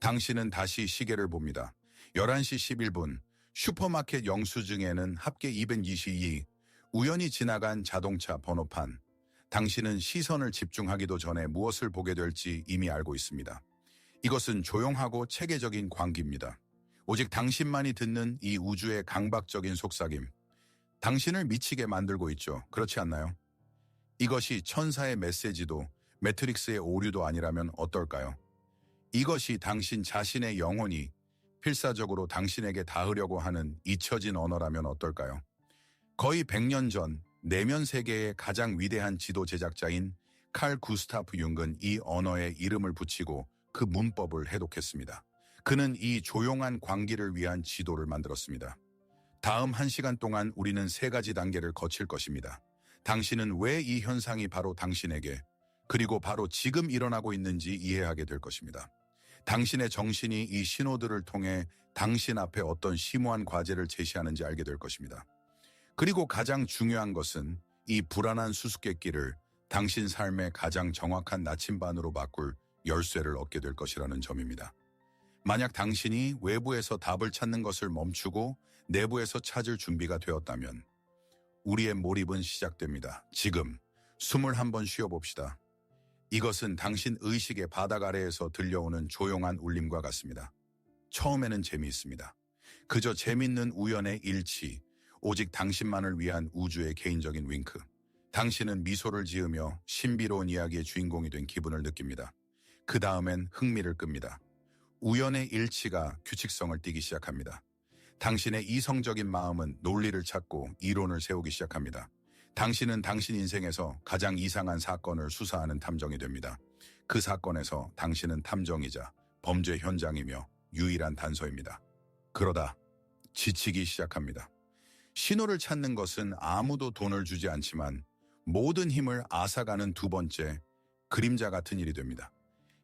당신은 다시 시계를 봅니다. 11시 11분, 슈퍼마켓 영수증에는 합계 222, 우연히 지나간 자동차 번호판. 당신은 시선을 집중하기도 전에 무엇을 보게 될지 이미 알고 있습니다. 이것은 조용하고 체계적인 광기입니다. 오직 당신만이 듣는 이 우주의 강박적인 속삭임. 당신을 미치게 만들고 있죠. 그렇지 않나요? 이것이 천사의 메시지도 매트릭스의 오류도 아니라면 어떨까요? 이것이 당신 자신의 영혼이 필사적으로 당신에게 닿으려고 하는 잊혀진 언어라면 어떨까요? 거의 100년 전 내면 세계의 가장 위대한 지도 제작자인 칼 구스타프 융은 이 언어에 이름을 붙이고 그 문법을 해독했습니다. 그는 이 조용한 광기를 위한 지도를 만들었습니다. 다음 1시간 동안 우리는 3가지 단계를 거칠 것입니다. 당신은 왜 이 현상이 바로 당신에게 그리고 바로 지금 일어나고 있는지 이해하게 될 것입니다. 당신의 정신이 이 신호들을 통해 당신 앞에 어떤 심오한 과제를 제시하는지 알게 될 것입니다. 그리고 가장 중요한 것은 이 불안한 수수께끼를 당신 삶의 가장 정확한 나침반으로 바꿀 열쇠를 얻게 될 것이라는 점입니다. 만약 당신이 외부에서 답을 찾는 것을 멈추고 내부에서 찾을 준비가 되었다면 우리의 몰입은 시작됩니다. 지금 숨을 한번 쉬어봅시다. 이것은 당신 의식의 바닥 아래에서 들려오는 조용한 울림과 같습니다. 처음에는 재미있습니다. 그저 재밌는 우연의 일치, 오직 당신만을 위한 우주의 개인적인 윙크. 당신은 미소를 지으며 신비로운 이야기의 주인공이 된 기분을 느낍니다. 그 다음엔 흥미를 끕니다. 우연의 일치가 규칙성을 띠기 시작합니다. 당신의 이성적인 마음은 논리를 찾고 이론을 세우기 시작합니다. 당신은 당신 인생에서 가장 이상한 사건을 수사하는 탐정이 됩니다. 그 사건에서 당신은 탐정이자 범죄 현장이며 유일한 단서입니다. 그러다 지치기 시작합니다. 신호를 찾는 것은 아무도 돈을 주지 않지만 모든 힘을 앗아가는 2번째 그림자 같은 일이 됩니다.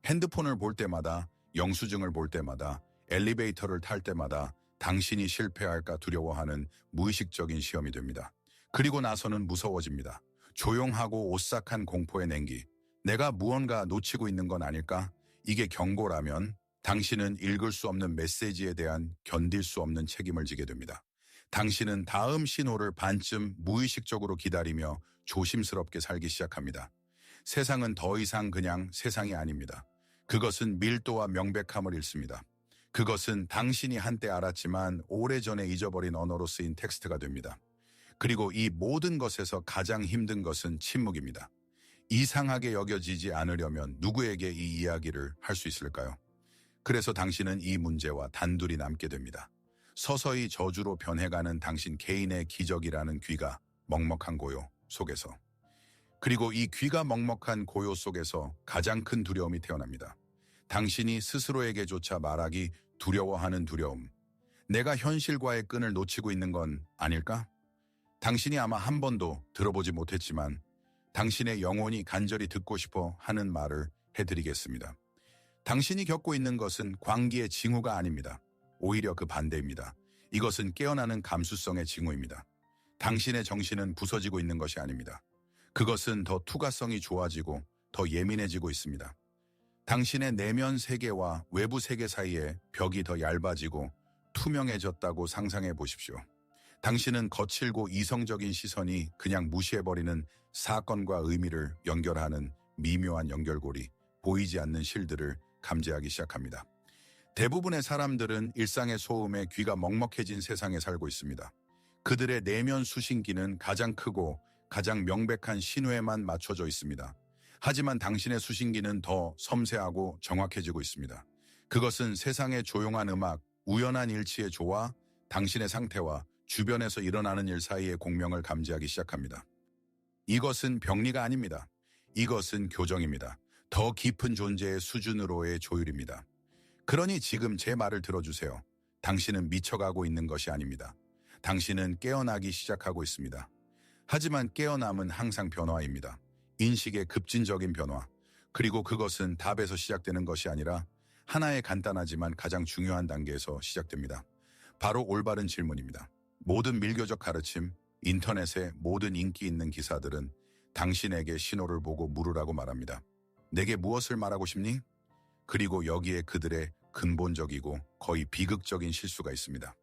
핸드폰을 볼 때마다, 영수증을 볼 때마다, 엘리베이터를 탈 때마다 당신이 실패할까 두려워하는 무의식적인 시험이 됩니다. 그리고 나서는 무서워집니다. 조용하고 오싹한 공포의 냉기. 내가 무언가 놓치고 있는 건 아닐까? 이게 경고라면 당신은 읽을 수 없는 메시지에 대한 견딜 수 없는 책임을 지게 됩니다. 당신은 다음 신호를 반쯤 무의식적으로 기다리며 조심스럽게 살기 시작합니다. 세상은 더 이상 그냥 세상이 아닙니다. 그것은 밀도와 명백함을 잃습니다. 그것은 당신이 한때 알았지만 오래전에 잊어버린 언어로 쓰인 텍스트가 됩니다. 그리고 이 모든 것에서 가장 힘든 것은 침묵입니다. 이상하게 여겨지지 않으려면 누구에게 이 이야기를 할 수 있을까요? 그래서 당신은 이 문제와 단둘이 남게 됩니다. 서서히 저주로 변해가는 당신 개인의 기적이라는 귀가 먹먹한 고요 속에서. 그리고 이 귀가 먹먹한 고요 속에서 가장 큰 두려움이 태어납니다. 당신이 스스로에게조차 말하기 두려워하는 두려움. 내가 현실과의 끈을 놓치고 있는 건 아닐까? 당신이 아마 한 번도 들어보지 못했지만 당신의 영혼이 간절히 듣고 싶어 하는 말을 해드리겠습니다. 당신이 겪고 있는 것은 광기의 징후가 아닙니다. 오히려 그 반대입니다. 이것은 깨어나는 감수성의 징후입니다. 당신의 정신은 부서지고 있는 것이 아닙니다. 그것은 더 투과성이 좋아지고 더 예민해지고 있습니다. 당신의 내면 세계와 외부 세계 사이에 벽이 더 얇아지고 투명해졌다고 상상해 보십시오. 당신은 거칠고 이성적인 시선이 그냥 무시해버리는 사건과 의미를 연결하는 미묘한 연결고리, 보이지 않는 실들을 감지하기 시작합니다. 대부분의 사람들은 일상의 소음에 귀가 먹먹해진 세상에 살고 있습니다. 그들의 내면 수신기는 가장 크고 가장 명백한 신호에만 맞춰져 있습니다. 하지만 당신의 수신기는 더 섬세하고 정확해지고 있습니다. 그것은 세상의 조용한 음악, 우연한 일치의 조화, 당신의 상태와 주변에서 일어나는 일 사이의 공명을 감지하기 시작합니다. 이것은 병리가 아닙니다. 이것은 교정입니다. 더 깊은 존재의 수준으로의 조율입니다. 그러니 지금 제 말을 들어주세요. 당신은 미쳐가고 있는 것이 아닙니다. 당신은 깨어나기 시작하고 있습니다. 하지만 깨어남은 항상 변화입니다. 인식의 급진적인 변화. 그리고 그것은 답에서 시작되는 것이 아니라 하나의 간단하지만 가장 중요한 단계에서 시작됩니다. 바로 올바른 질문입니다. 모든 밀교적 가르침, 인터넷의 모든 인기 있는 기사들은 당신에게 신호를 보고 물으라고 말합니다. 내게 무엇을 말하고 싶니? 그리고 여기에 그들의 근본적이고 거의 비극적인 실수가 있습니다.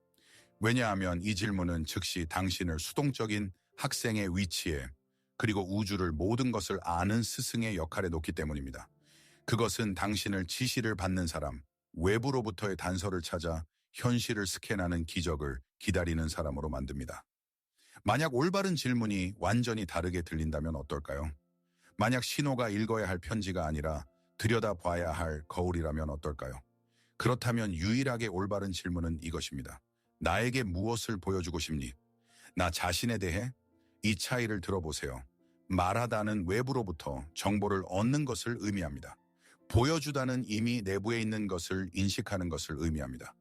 왜냐하면 이 질문은 즉시 당신을 수동적인 학생의 위치에 그리고 우주를 모든 것을 아는 스승의 역할에 놓기 때문입니다. 그것은 당신을 지시를 받는 사람, 외부로부터의 단서를 찾아 현실을 스캔하는 기적을 기다리는 사람으로 만듭니다. 만약 올바른 질문이 완전히 다르게 들린다면 어떨까요? 만약 신호가 읽어야 할 편지가 아니라 들여다봐야 할 거울이라면 어떨까요? 그렇다면 유일하게 올바른 질문은 이것입니다. 나에게 무엇을 보여주고 싶니? 나 자신에 대해 이 차이를 들어보세요. 말하다는 외부로부터 정보를 얻는 것을 의미합니다. 보여주다는 이미 내부에 있는 것을 인식하는 것을 의미합니다.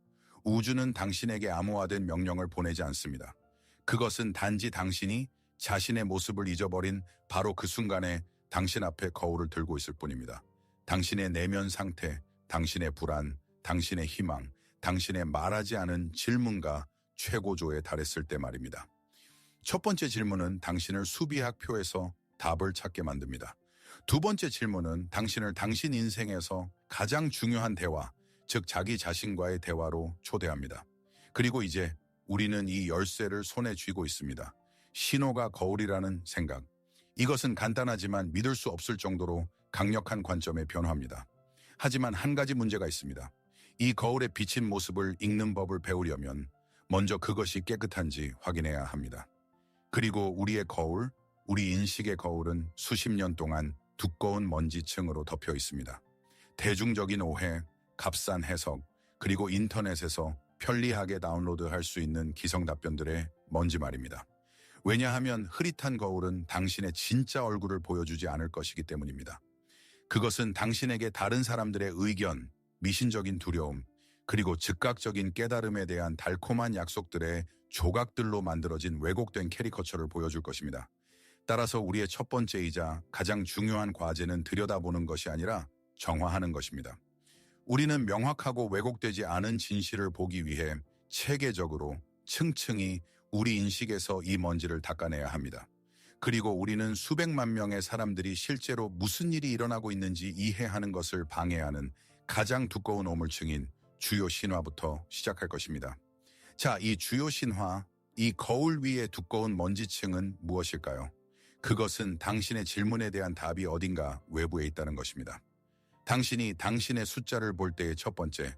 우주는 당신에게 암호화된 명령을 보내지 않습니다. 그것은 단지 당신이 자신의 모습을 잊어버린 바로 그 순간에 당신 앞에 거울을 들고 있을 뿐입니다. 당신의 내면 상태, 당신의 불안, 당신의 희망, 당신의 말하지 않은 질문과 최고조에 달했을 때 말입니다. 첫 번째 질문은 당신을 수비학표에서 답을 찾게 만듭니다. 두 번째 질문은 당신을 당신 인생에서 가장 중요한 대화, 즉 자기 자신과의 대화로 초대합니다. 그리고 이제 우리는 이 열쇠를 손에 쥐고 있습니다. 신호가 거울이라는 생각. 이것은 간단하지만 믿을 수 없을 정도로 강력한 관점의 변화입니다. 하지만 한 가지 문제가 있습니다. 이 거울에 비친 모습을 읽는 법을 배우려면 먼저 그것이 깨끗한지 확인해야 합니다. 그리고 우리의 거울, 우리 인식의 거울은 수십 년 동안 두꺼운 먼지층으로 덮여 있습니다. 대중적인 오해, 값싼 해석, 그리고 인터넷에서 편리하게 다운로드할 수 있는 기성 답변들의 먼지 말입니다. 왜냐하면 흐릿한 거울은 당신의 진짜 얼굴을 보여주지 않을 것이기 때문입니다. 그것은 당신에게 다른 사람들의 의견, 미신적인 두려움, 그리고 즉각적인 깨달음에 대한 달콤한 약속들의 조각들로 만들어진 왜곡된 캐리커처를 보여줄 것입니다. 따라서 우리의 첫 번째이자 가장 중요한 과제는 들여다보는 것이 아니라 정화하는 것입니다. 우리는 명확하고 왜곡되지 않은 진실을 보기 위해 체계적으로 층층이 우리 인식에서 이 먼지를 닦아내야 합니다. 그리고 우리는 수백만 명의 사람들이 실제로 무슨 일이 일어나고 있는지 이해하는 것을 방해하는 가장 두꺼운 오물층인 주요 신화부터 시작할 것입니다. 자, 이 주요 신화, 이 거울 위의 두꺼운 먼지층은 무엇일까요? 그것은 당신의 질문에 대한 답이 어딘가 외부에 있다는 것입니다. 당신이 당신의 숫자를 볼 때의 첫 번째,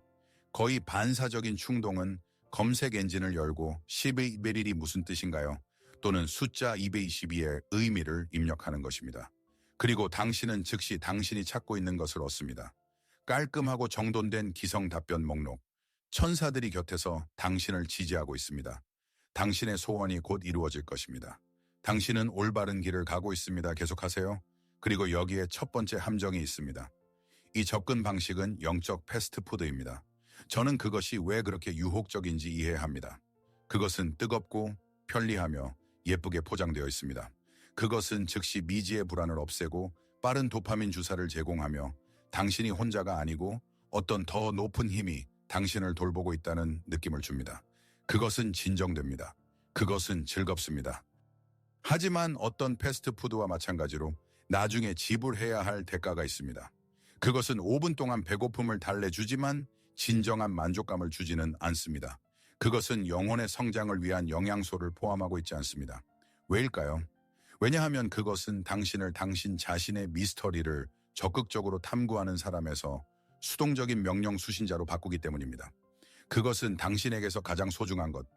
거의 반사적인 충동은 검색 엔진을 열고 12일이 무슨 뜻인가요? 또는 숫자 222의 의미를 입력하는 것입니다. 그리고 당신은 즉시 당신이 찾고 있는 것을 얻습니다. 깔끔하고 정돈된 기성 답변 목록. 천사들이 곁에서 당신을 지지하고 있습니다. 당신의 소원이 곧 이루어질 것입니다. 당신은 올바른 길을 가고 있습니다. 계속하세요. 그리고 여기에 첫 번째 함정이 있습니다. 이 접근 방식은 영적 패스트푸드입니다. 저는 그것이 왜 그렇게 유혹적인지 이해합니다. 그것은 뜨겁고 편리하며 예쁘게 포장되어 있습니다. 그것은 즉시 미지의 불안을 없애고 빠른 도파민 주사를 제공하며 당신이 혼자가 아니고 어떤 더 높은 힘이 당신을 돌보고 있다는 느낌을 줍니다. 그것은 진정됩니다. 그것은 즐겁습니다. 하지만 어떤 패스트푸드와 마찬가지로 나중에 지불해야 할 대가가 있습니다. 그것은 5분 동안 배고픔을 달래주지만 진정한 만족감을 주지는 않습니다. 그것은 영혼의 성장을 위한 영양소를 포함하고 있지 않습니다. 왜일까요? 왜냐하면 그것은 당신을 당신 자신의 미스터리를 적극적으로 탐구하는 사람에서 수동적인 명령 수신자로 바꾸기 때문입니다. 그것은 당신에게서 가장 소중한 것,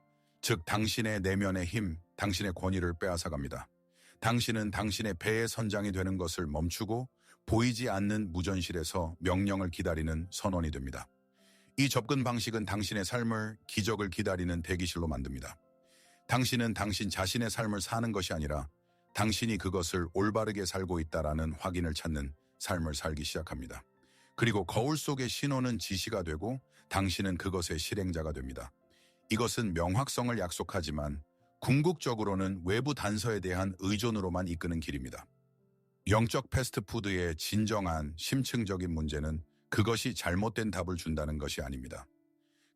즉 당신의 내면의 힘, 당신의 권위를 빼앗아갑니다. 당신은 당신의 배의 선장이 되는 것을 멈추고 보이지 않는 무전실에서 명령을 기다리는 선원이 됩니다. 이 접근 방식은 당신의 삶을 기적을 기다리는 대기실로 만듭니다. 당신은 당신 자신의 삶을 사는 것이 아니라 당신이 그것을 올바르게 살고 있다라는 확인을 찾는 삶을 살기 시작합니다. 그리고 거울 속의 신호는 지시가 되고 당신은 그것의 실행자가 됩니다. 이것은 명확성을 약속하지만 궁극적으로는 외부 단서에 대한 의존으로만 이끄는 길입니다. 영적 패스트푸드의 진정한 심층적인 문제는 그것이 잘못된 답을 준다는 것이 아닙니다.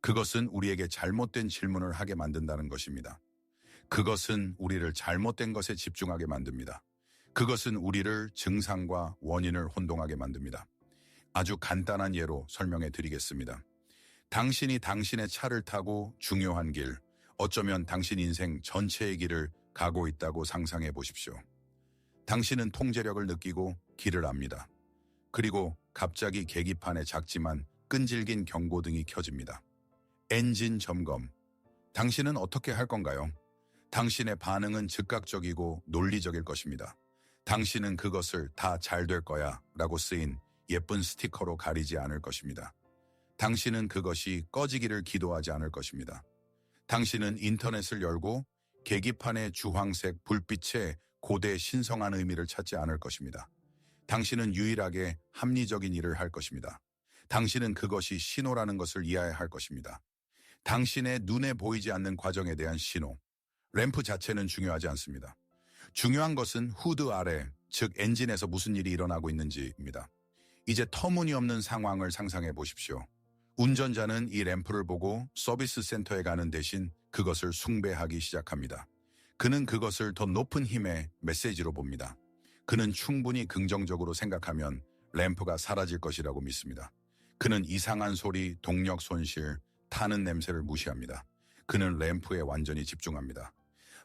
그것은 우리에게 잘못된 질문을 하게 만든다는 것입니다. 그것은 우리를 잘못된 것에 집중하게 만듭니다. 그것은 우리를 증상과 원인을 혼동하게 만듭니다. 아주 간단한 예로 설명해 드리겠습니다. 당신이 당신의 차를 타고 중요한 길, 어쩌면 당신 인생 전체의 길을 가고 있다고 상상해 보십시오. 당신은 통제력을 느끼고 길을 압니다. 그리고 갑자기 계기판에 작지만 끈질긴 경고등이 켜집니다. 엔진 점검. 당신은 어떻게 할 건가요? 당신의 반응은 즉각적이고 논리적일 것입니다. 당신은 그것을 다 잘 될 거야 라고 쓰인 예쁜 스티커로 가리지 않을 것입니다. 당신은 그것이 꺼지기를 기도하지 않을 것입니다. 당신은 인터넷을 열고 계기판의 주황색 불빛에 고대 신성한 의미를 찾지 않을 것입니다. 당신은 유일하게 합리적인 일을 할 것입니다. 당신은 그것이 신호라는 것을 이해할 것입니다. 당신의 눈에 보이지 않는 과정에 대한 신호. 램프 자체는 중요하지 않습니다. 중요한 것은 후드 아래, 즉 엔진에서 무슨 일이 일어나고 있는지입니다. 이제 터무니없는 상황을 상상해 보십시오. 운전자는 이 램프를 보고 서비스 센터에 가는 대신 그것을 숭배하기 시작합니다. 그는 그것을 더 높은 힘의 메시지로 봅니다. 그는 충분히 긍정적으로 생각하면 램프가 사라질 것이라고 믿습니다. 그는 이상한 소리, 동력 손실, 타는 냄새를 무시합니다. 그는 램프에 완전히 집중합니다.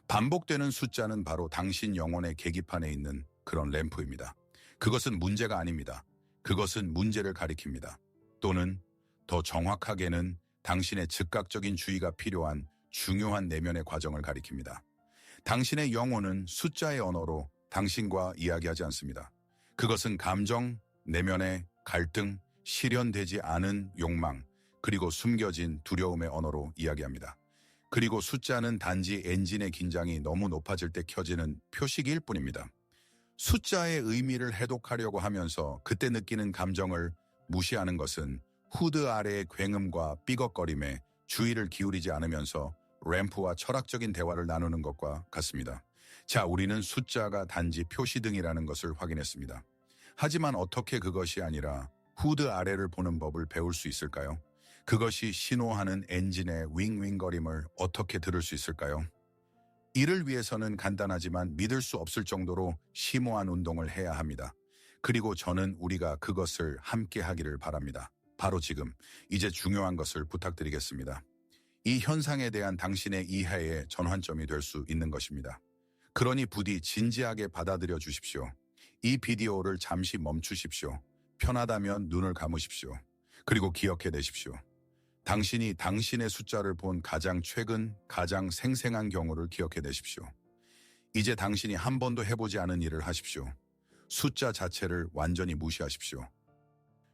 반복되는 숫자는 바로 당신 영혼의 계기판에 있는 그런 램프입니다. 그것은 문제가 아닙니다. 그것은 문제를 가리킵니다. 또는 더 정확하게는 당신의 즉각적인 주의가 필요한 중요한 내면의 과정을 가리킵니다. 당신의 영혼은 숫자의 언어로 당신과 이야기하지 않습니다. 그것은 감정, 내면의 갈등, 실현되지 않은 욕망, 그리고 숨겨진 두려움의 언어로 이야기합니다. 그리고 숫자는 단지 엔진의 긴장이 너무 높아질 때 켜지는 표식일 뿐입니다. 숫자의 의미를 해독하려고 하면서 그때 느끼는 감정을 무시하는 것은 후드 아래의 굉음과 삐걱거림에 주의를 기울이지 않으면서 램프와 철학적인 대화를 나누는 것과 같습니다. 자, 우리는 숫자가 단지 표시등이라는 것을 확인했습니다. 하지만 어떻게 그것이 아니라 후드 아래를 보는 법을 배울 수 있을까요? 그것이 신호하는 엔진의 윙윙거림을 어떻게 들을 수 있을까요? 이를 위해서는 간단하지만 믿을 수 없을 정도로 심오한 운동을 해야 합니다. 그리고 저는 우리가 그것을 함께 하기를 바랍니다. 바로 지금, 이제 중요한 것을 부탁드리겠습니다. 이 현상에 대한 당신의 이해의 전환점이 될 수 있는 것입니다. 그러니 부디 진지하게 받아들여 주십시오. 이 비디오를 잠시 멈추십시오. 편하다면 눈을 감으십시오. 그리고 기억해 내십시오. 당신이 당신의 숫자를 본 가장 최근, 가장 생생한 경우를 기억해 내십시오. 이제 당신이 한 번도 해보지 않은 일을 하십시오. 숫자 자체를 완전히 무시하십시오.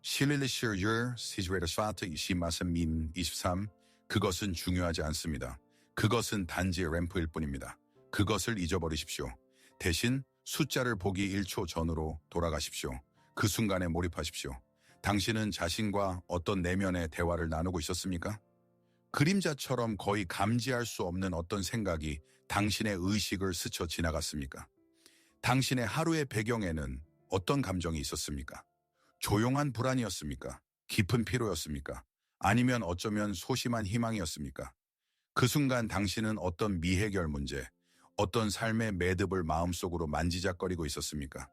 실릴리시르 시즈레드 스와트 23 그것은 중요하지 않습니다. 그것은 단지 램프일 뿐입니다. 그것을 잊어버리십시오. 대신 숫자를 보기 1초 전으로 돌아가십시오. 그 순간에 몰입하십시오. 당신은 자신과 어떤 내면의 대화를 나누고 있었습니까? 그림자처럼 거의 감지할 수 없는 어떤 생각이 당신의 의식을 스쳐 지나갔습니까? 당신의 하루의 배경에는 어떤 감정이 있었습니까? 조용한 불안이었습니까? 깊은 피로였습니까? 아니면 어쩌면 소심한 희망이었습니까? 그 순간 당신은 어떤 미해결 문제, 어떤 삶의 매듭을 마음속으로 만지작거리고 있었습니까?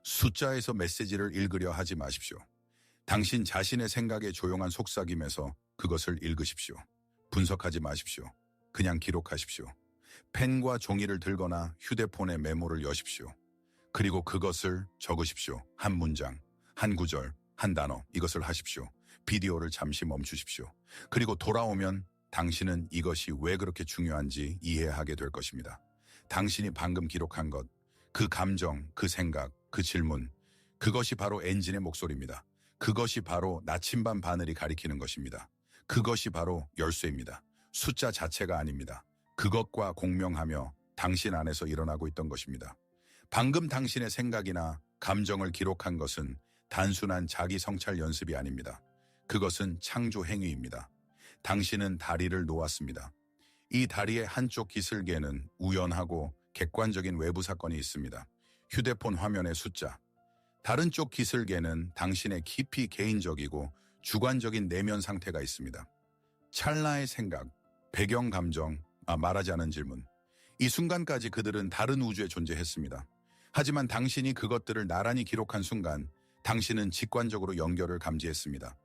숫자에서 메시지를 읽으려 하지 마십시오. 당신 자신의 생각의 조용한 속삭임에서 그것을 읽으십시오. 분석하지 마십시오. 그냥 기록하십시오. 펜과 종이를 들거나 휴대폰에 메모를 여십시오. 그리고 그것을 적으십시오. 한 문장, 한 구절, 한 단어, 이것을 하십시오. 비디오를 잠시 멈추십시오. 그리고 돌아오면 당신은 이것이 왜 그렇게 중요한지 이해하게 될 것입니다. 당신이 방금 기록한 것, 그 감정, 그 생각, 그 질문, 그것이 바로 엔진의 목소리입니다. 그것이 바로 나침반 바늘이 가리키는 것입니다. 그것이 바로 열쇠입니다. 숫자 자체가 아닙니다. 그것과 공명하며 당신 안에서 일어나고 있던 것입니다. 방금 당신의 생각이나 감정을 기록한 것은 단순한 자기 성찰 연습이 아닙니다. 그것은 창조 행위입니다. 당신은 다리를 놓았습니다. 이 다리의 한쪽 기슭에는 우연하고 객관적인 외부 사건이 있습니다. 휴대폰 화면의 숫자. 다른 쪽 기슭에는 당신의 깊이 개인적이고 주관적인 내면 상태가 있습니다. 찰나의 생각, 배경 감정, 말하지 않은 질문. 이 순간까지 그들은 다른 우주에 존재했습니다. 하지만 당신이 그것들을 나란히 기록한 순간 당신은 직관적으로 연결을 감지했습니다.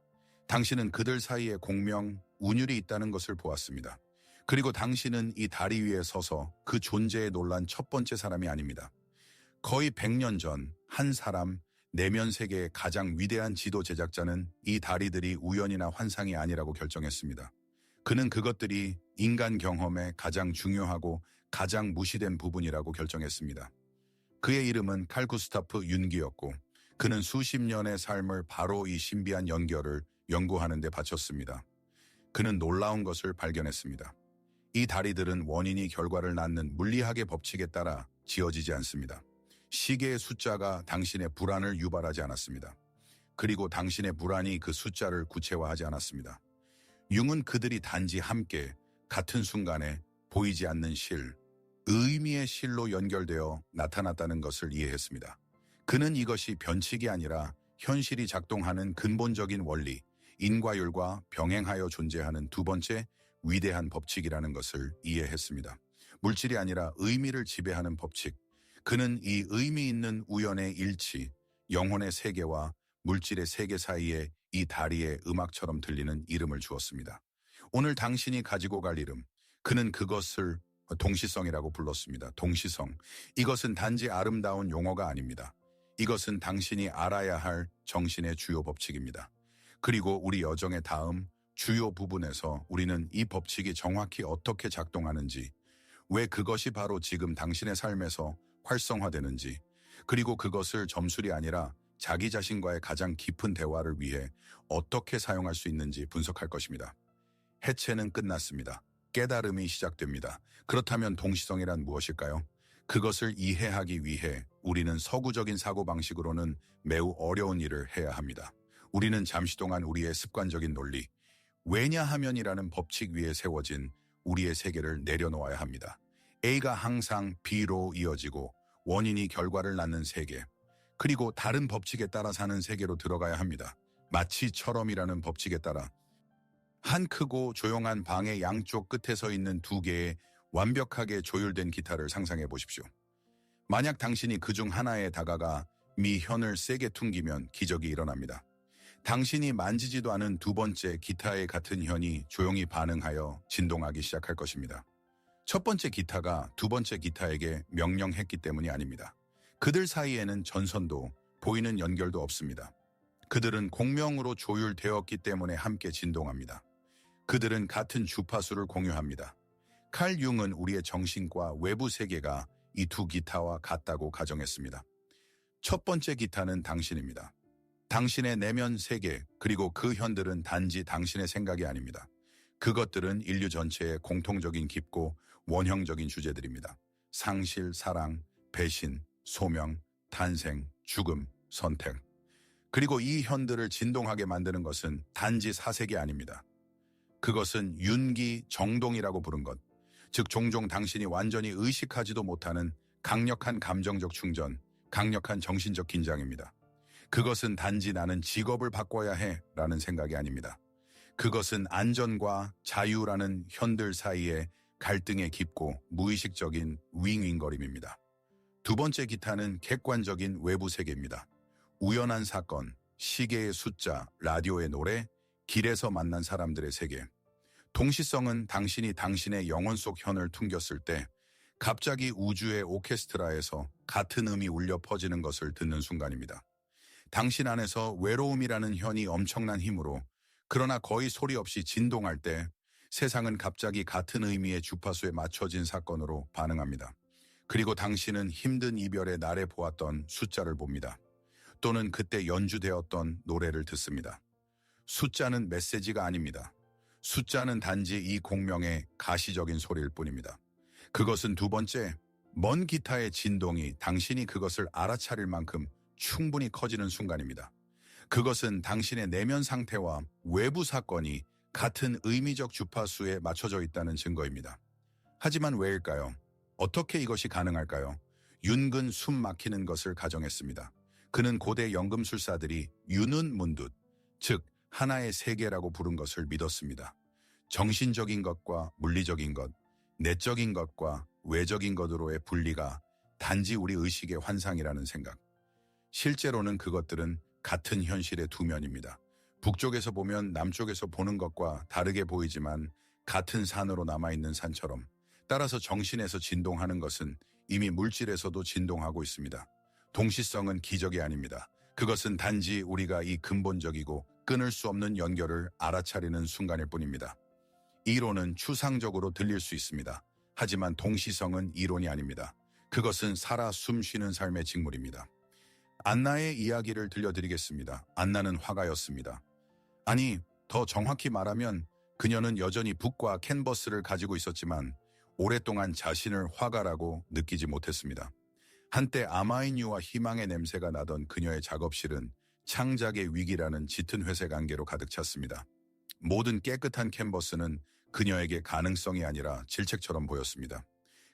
당신은 그들 사이에 공명, 운율이 있다는 것을 보았습니다. 그리고 당신은 이 다리 위에 서서 그 존재에 놀란 첫 번째 사람이 아닙니다. 거의 100년 전 한 사람, 내면 세계의 가장 위대한 지도 제작자는 이 다리들이 우연이나 환상이 아니라고 결정했습니다. 그는 그것들이 인간 경험의 가장 중요하고 가장 무시된 부분이라고 결정했습니다. 그의 이름은 칼 구스타프 윤기였고 그는 수십 년의 삶을 바로 이 신비한 연결을 연구하는 데 바쳤습니다. 그는 놀라운 것을 발견했습니다. 이 다리들은 원인이 결과를 낳는 물리학의 법칙에 따라 지어지지 않습니다. 시계의 숫자가 당신의 불안을 유발하지 않았습니다. 그리고 당신의 불안이 그 숫자를 구체화하지 않았습니다. 융은 그들이 단지 함께 같은 순간에 보이지 않는 실, 의미의 실로 연결되어 나타났다는 것을 이해했습니다. 그는 이것이 변칙이 아니라 현실이 작동하는 근본적인 원리, 인과율과 병행하여 존재하는 두 번째 위대한 법칙이라는 것을 이해했습니다. 물질이 아니라 의미를 지배하는 법칙. 그는 이 의미 있는 우연의 일치, 영혼의 세계와 물질의 세계 사이에 이 다리의 음악처럼 들리는 이름을 주었습니다. 오늘 당신이 가지고 갈 이름, 그는 그것을 동시성이라고 불렀습니다. 동시성. 이것은 단지 아름다운 용어가 아닙니다. 이것은 당신이 알아야 할 정신의 주요 법칙입니다. 그리고 우리 여정의 다음 주요 부분에서 우리는 이 법칙이 정확히 어떻게 작동하는지, 왜 그것이 바로 지금 당신의 삶에서 활성화되는지, 그리고 그것을 점술이 아니라 자기 자신과의 가장 깊은 대화를 위해 어떻게 사용할 수 있는지 분석할 것입니다. 해체는 끝났습니다. 깨달음이 시작됩니다. 그렇다면 동시성이란 무엇일까요? 그것을 이해하기 위해 우리는 서구적인 사고방식으로는 매우 어려운 일을 해야 합니다. 우리는 잠시 동안 우리의 습관적인 논리, 왜냐하면이라는 법칙 위에 세워진 우리의 세계를 내려놓아야 합니다. A가 항상 B로 이어지고 원인이 결과를 낳는 세계, 그리고 다른 법칙에 따라 사는 세계로 들어가야 합니다. 마치처럼이라는 법칙에 따라 한 크고 조용한 방의 양쪽 끝에 서 있는 두 개의 완벽하게 조율된 기타를 상상해 보십시오. 만약 당신이 그중 하나에 다가가 미현을 세게 퉁기면 기적이 일어납니다. 당신이 만지지도 않은 두 번째 기타의 같은 현이 조용히 반응하여 진동하기 시작할 것입니다. 첫 번째 기타가 두 번째 기타에게 명령했기 때문이 아닙니다. 그들 사이에는 전선도 보이는 연결도 없습니다. 그들은 공명으로 조율되었기 때문에 함께 진동합니다. 그들은 같은 주파수를 공유합니다. 칼 융은 우리의 정신과 외부 세계가 이 두 기타와 같다고 가정했습니다. 첫 번째 기타는 당신입니다. 당신의 내면 세계, 그리고 그 현들은 단지 당신의 생각이 아닙니다. 그것들은 인류 전체의 공통적인 깊고 원형적인 주제들입니다. 상실, 사랑, 배신, 소명, 탄생, 죽음, 선택. 그리고 이 현들을 진동하게 만드는 것은 단지 사색이 아닙니다. 그것은 윤기, 정동이라고 부른 것. 즉 종종 당신이 완전히 의식하지도 못하는 강력한 감정적 충전, 강력한 정신적 긴장입니다. 그것은 단지 나는 직업을 바꿔야 해 라는 생각이 아닙니다. 그것은 안전과 자유라는 현들 사이의 갈등의 깊고 무의식적인 윙윙거림입니다. 두 번째 기타는 객관적인 외부 세계입니다. 우연한 사건, 시계의 숫자, 라디오의 노래, 길에서 만난 사람들의 세계. 동시성은 당신이 당신의 영혼 속 현을 퉁겼을 때 갑자기 우주의 오케스트라에서 같은 음이 울려 퍼지는 것을 듣는 순간입니다. 당신 안에서 외로움이라는 현이 엄청난 힘으로, 그러나 거의 소리 없이 진동할 때 세상은 갑자기 같은 의미의 주파수에 맞춰진 사건으로 반응합니다. 그리고 당신은 힘든 이별의 날에 보았던 숫자를 봅니다. 또는 그때 연주되었던 노래를 듣습니다. 숫자는 메시지가 아닙니다. 숫자는 단지 이 공명의 가시적인 소리일 뿐입니다. 그것은 두 번째, 먼 기타의 진동이 당신이 그것을 알아차릴 만큼 충분히 커지는 순간입니다. 그것은 당신의 내면 상태와 외부 사건이 같은 의미적 주파수에 맞춰져 있다는 증거입니다. 하지만 왜일까요? 어떻게 이것이 가능할까요? 윤근 숨 막히는 것을 가정했습니다. 그는 고대 연금술사들이 윤은 문둣, 즉 하나의 세계라고 부른 것을 믿었습니다. 정신적인 것과 물리적인 것, 내적인 것과 외적인 것으로의 분리가 단지 우리 의식의 환상이라는 생각. 실제로는 그것들은 같은 현실의 두 면입니다. 북쪽에서 보면 남쪽에서 보는 것과 다르게 보이지만 같은 산으로 남아있는 산처럼, 따라서 정신에서 진동하는 것은 이미 물질에서도 진동하고 있습니다. 동시성은 기적이 아닙니다. 그것은 단지 우리가 이 근본적이고 끊을 수 없는 연결을 알아차리는 순간일 뿐입니다. 이론은 추상적으로 들릴 수 있습니다. 하지만 동시성은 이론이 아닙니다. 그것은 살아 숨쉬는 삶의 직물입니다. 안나의 이야기를 들려드리겠습니다. 안나는 화가였습니다. 아니, 더 정확히 말하면 그녀는 여전히 붓과 캔버스를 가지고 있었지만 오랫동안 자신을 화가라고 느끼지 못했습니다. 한때 아마인유와 희망의 냄새가 나던 그녀의 작업실은 창작의 위기라는 짙은 회색 안개로 가득 찼습니다. 모든 깨끗한 캔버스는 그녀에게 가능성이 아니라 질책처럼 보였습니다.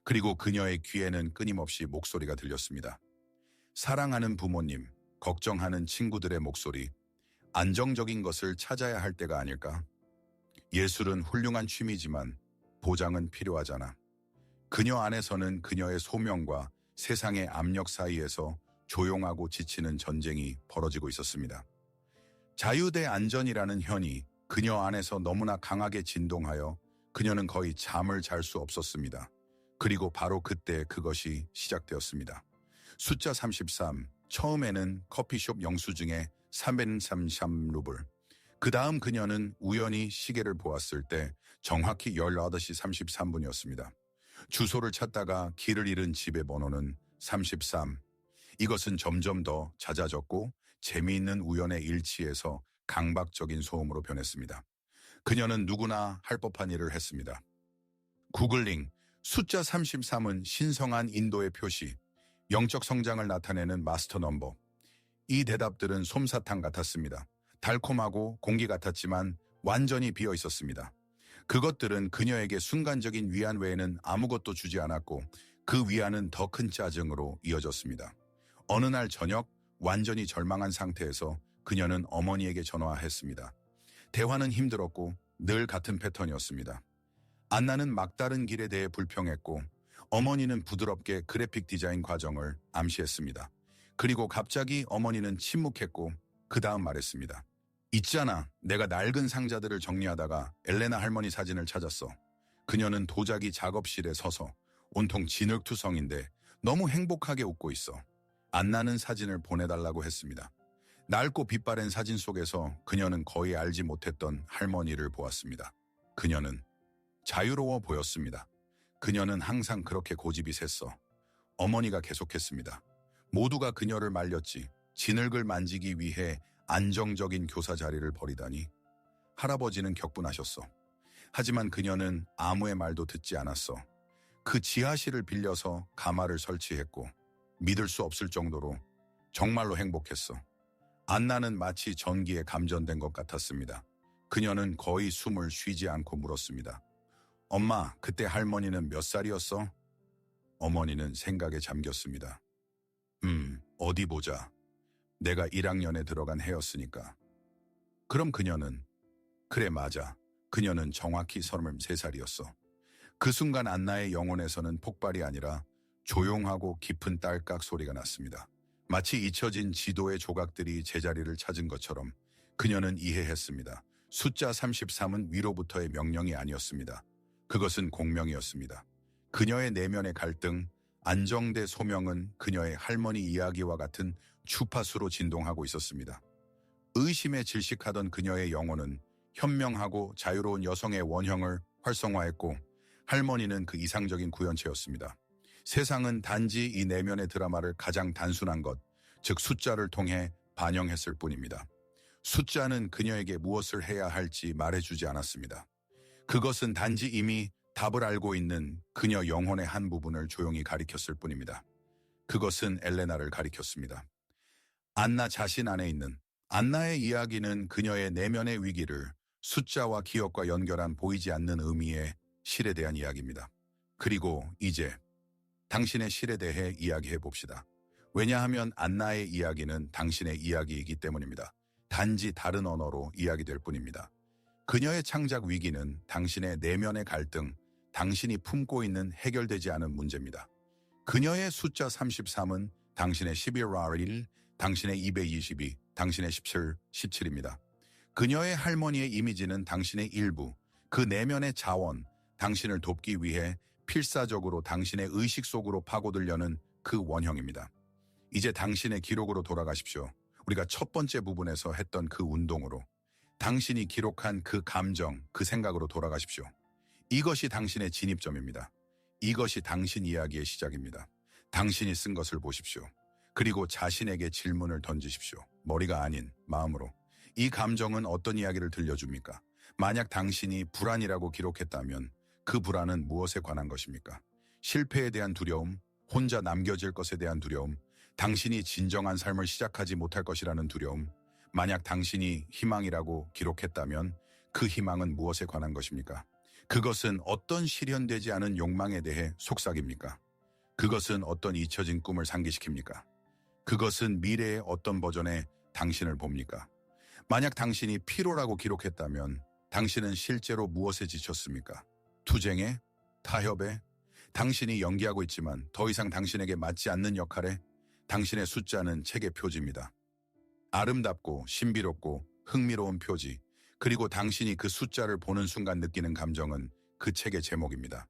그리고 그녀의 귀에는 끊임없이 목소리가 들렸습니다. 사랑하는 부모님, 걱정하는 친구들의 목소리, 안정적인 것을 찾아야 할 때가 아닐까? 예술은 훌륭한 취미지만 보장은 필요하잖아. 그녀 안에서는 그녀의 소명과 세상의 압력 사이에서 조용하고 지치는 전쟁이 벌어지고 있었습니다. 자유 대 안전이라는 현이 그녀 안에서 너무나 강하게 진동하여 그녀는 거의 잠을 잘 수 없었습니다. 그리고 바로 그때 그것이 시작되었습니다. 숫자 33, 처음에는 커피숍 영수증에 333루블. 그 다음 그녀는 우연히 시계를 보았을 때 정확히 18시 33분이었습니다. 주소를 찾다가 길을 잃은 집의 번호는 33. 이것은 점점 더 잦아졌고 재미있는 우연의 일치에서 강박적인 소음으로 변했습니다. 그녀는 누구나 할 법한 일을 했습니다. 구글링, 숫자 33은 신성한 인도의 표시, 영적 성장을 나타내는 마스터 넘버. 이 대답들은 솜사탕 같았습니다. 달콤하고 공기 같았지만 완전히 비어 있었습니다. 그것들은 그녀에게 순간적인 위안 외에는 아무것도 주지 않았고 그 위안은 더 큰 짜증으로 이어졌습니다. 어느 날 저녁 완전히 절망한 상태에서 그녀는 어머니에게 전화했습니다. 대화는 힘들었고 늘 같은 패턴이었습니다. 안나는 막다른 길에 대해 불평했고 어머니는 부드럽게 그래픽 디자인 과정을 암시했습니다. 그리고 갑자기 어머니는 침묵했고 그 다음 말했습니다. 있잖아, 내가 낡은 상자들을 정리하다가 엘레나 할머니 사진을 찾았어. 그녀는 도자기 작업실에 서서 온통 진흙투성인데 너무 행복하게 웃고 있어. 안나는 사진을 보내달라고 했습니다. 낡고 빛바랜 사진 속에서 그녀는 거의 알지 못했던 할머니를 보았습니다. 그녀는 자유로워 보였습니다. 그녀는 항상 그렇게 고집이 셌어. 어머니가 계속했습니다. 모두가 그녀를 말렸지. 진흙을 만지기 위해 안정적인 교사 자리를 버리다니. 할아버지는 격분하셨어. 하지만 그녀는 아무의 말도 듣지 않았어. 그 지하실을 빌려서 가마를 설치했고 믿을 수 없을 정도로 정말로 행복했어. 안나는 마치 전기에 감전된 것 같았습니다. 그녀는 거의 숨을 쉬지 않고 물었습니다. 엄마, 그때 할머니는 몇 살이었어? 어머니는 생각에 잠겼습니다. 어디 보자. 내가 1학년에 들어간 해였으니까. 그럼 그녀는, 그래 맞아. 그녀는 정확히 33살이었어. 그 순간 안나의 영혼에서는 폭발이 아니라 조용하고 깊은 딸깍 소리가 났습니다. 마치 잊혀진 지도의 조각들이 제자리를 찾은 것처럼 그녀는 이해했습니다. 숫자 33은 위로부터의 명령이 아니었습니다. 그것은 공명이었습니다. 그녀의 내면의 갈등, 안정대 소명은 그녀의 할머니 이야기와 같은 주파수로 진동하고 있었습니다. 의심에 질식하던 그녀의 영혼은 현명하고 자유로운 여성의 원형을 활성화했고 할머니는 그 이상적인 구현체였습니다. 세상은 단지 이 내면의 드라마를 가장 단순한 것, 즉 숫자를 통해 반영했을 뿐입니다. 숫자는 그녀에게 무엇을 해야 할지 말해주지 않았습니다. 그것은 단지 이미 답을 알고 있는 그녀 영혼의 한 부분을 조용히 가리켰을 뿐입니다. 그것은 엘레나를 가리켰습니다. 안나 자신 안에 있는 안나의 이야기는 그녀의 내면의 위기를 숫자와 기억과 연결한 보이지 않는 의미의 실에 대한 이야기입니다. 그리고 이제 당신의 실에 대해 이야기해 봅시다. 왜냐하면 안나의 이야기는 당신의 이야기이기 때문입니다. 단지 다른 언어로 이야기될 뿐입니다. 그녀의 창작 위기는 당신의 내면의 갈등, 당신이 품고 있는 해결되지 않은 문제입니다. 그녀의 숫자 33은 당신의 11월 1일, 당신의 222, 당신의 17, 17입니다. 그녀의 할머니의 이미지는 당신의 일부, 그 내면의 자원, 당신을 돕기 위해 필사적으로 당신의 의식 속으로 파고들려는 그 원형입니다. 이제 당신의 기록으로 돌아가십시오. 우리가 첫 번째 부분에서 했던 그 운동으로. 당신이 기록한 그 감정, 그 생각으로 돌아가십시오. 이것이 당신의 진입점입니다. 이것이 당신 이야기의 시작입니다. 당신이 쓴 것을 보십시오. 그리고 자신에게 질문을 던지십시오. 머리가 아닌 마음으로. 이 감정은 어떤 이야기를 들려줍니까? 만약 당신이 불안이라고 기록했다면 그 불안은 무엇에 관한 것입니까? 실패에 대한 두려움, 혼자 남겨질 것에 대한 두려움, 당신이 진정한 삶을 시작하지 못할 것이라는 두려움, 만약 당신이 희망이라고 기록했다면 그 희망은 무엇에 관한 것입니까? 그것은 어떤 실현되지 않은 욕망에 대해 속삭입니까? 그것은 어떤 잊혀진 꿈을 상기시킵니까? 그것은 미래의 어떤 버전의 당신을 봅니까? 만약 당신이 피로라고 기록했다면 당신은 실제로 무엇에 지쳤습니까? 투쟁에? 타협에? 당신이 연기하고 있지만 더 이상 당신에게 맞지 않는 역할에? 당신의 숫자는 책의 표지입니다. 아름답고 신비롭고 흥미로운 표지, 그리고 당신이 그 숫자를 보는 순간 느끼는 감정은 그 책의 제목입니다.